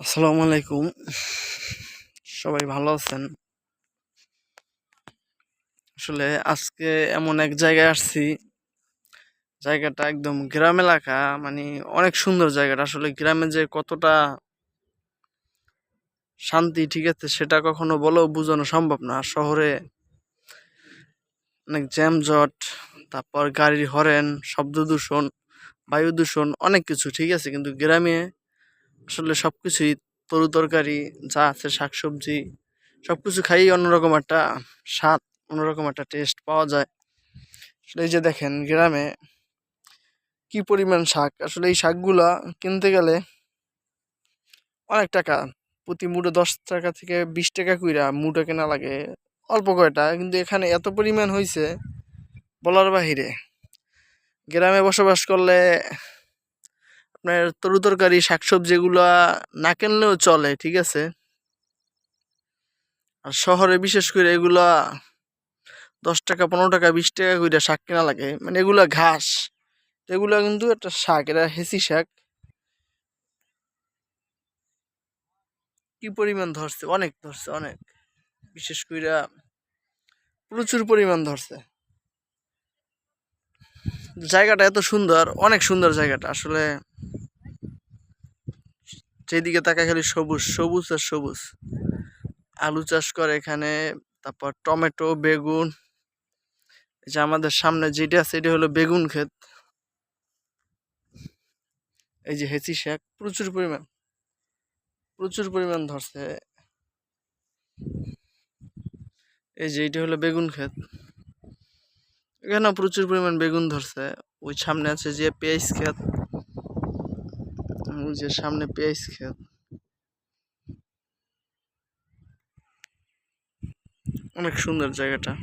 আসসালামু আলাইকুম। সবাই ভালো আছেন? আসলে আজকে এমন এক জায়গায় আসছি, জায়গাটা একদম গ্রাম এলাকা। মানে অনেক সুন্দর জায়গাটা। আসলে গ্রামে যে কতটা শান্তি, ঠিক আছে, সেটা কখনো বলেও বোঝানো সম্ভব না। শহরে অনেক জ্যামজট, তারপর গাড়ির হরেন, শব্দ দূষণ, বায়ু দূষণ, অনেক কিছু, ঠিক আছে। কিন্তু গ্রামে আসলে সবকিছুই তরকারি যা আছে, শাকসবজি, সবকিছু খাইয়ে অন্যরকম একটা স্বাদ, অন্যরকম একটা টেস্ট পাওয়া যায়। আসলে এই যে দেখেন গ্রামে কি পরিমাণ শাক, আসলে এই শাকগুলা কিনতে গেলে অনেক টাকা। প্রতি মুঠো 10 টাকা থেকে 20 টাকা কইরা মুঠো কেনা লাগে, অল্প কয়টা, কিন্তু এখানে এত পরিমাণ হইছে বলার বাহিরে। গ্রামে বসবাস করলে আপনার তরকারি শাকসবজি এগুলা না কিনলেও চলে, ঠিক আছে। আর শহরে বিশেষ করে এগুলা 10 টাকা, 15 টাকা, 20 টাকা কইরা শাক কেনা লাগে। মানে এগুলা ঘাস, এগুলা কিন্তু একটা শাক, এটা হেসি শাক। কি পরিমাণ ধরছে, অনেক ধরছে, অনেক, বিশেষ কইরা প্রচুর পরিমাণ ধরছে। জায়গাটা এত সুন্দর, অনেক সুন্দর জায়গাটা। আসলে যেদিকে তাকায় খালি সবুজ সবুজ আর সবুজ। আলু চাষ করে এখানে, তারপর টমেটো, বেগুন। এই যে আমাদের সামনে যেটা আছে এটা হলো বেগুন ক্ষেত। এই যে হেঁচি শাক প্রচুর পরিমাণ, প্রচুর পরিমাণ ধরছে। এই যে এটা হলো বেগুন ক্ষেত, এখানে প্রচুর পরিমাণ বেগুন ধরছে। ওই সামনে আছে যে পেঁয়াজ ক্ষেত, ওই যে সামনে পেঁয়াজ ক্ষেত। অনেক সুন্দর জায়গাটা।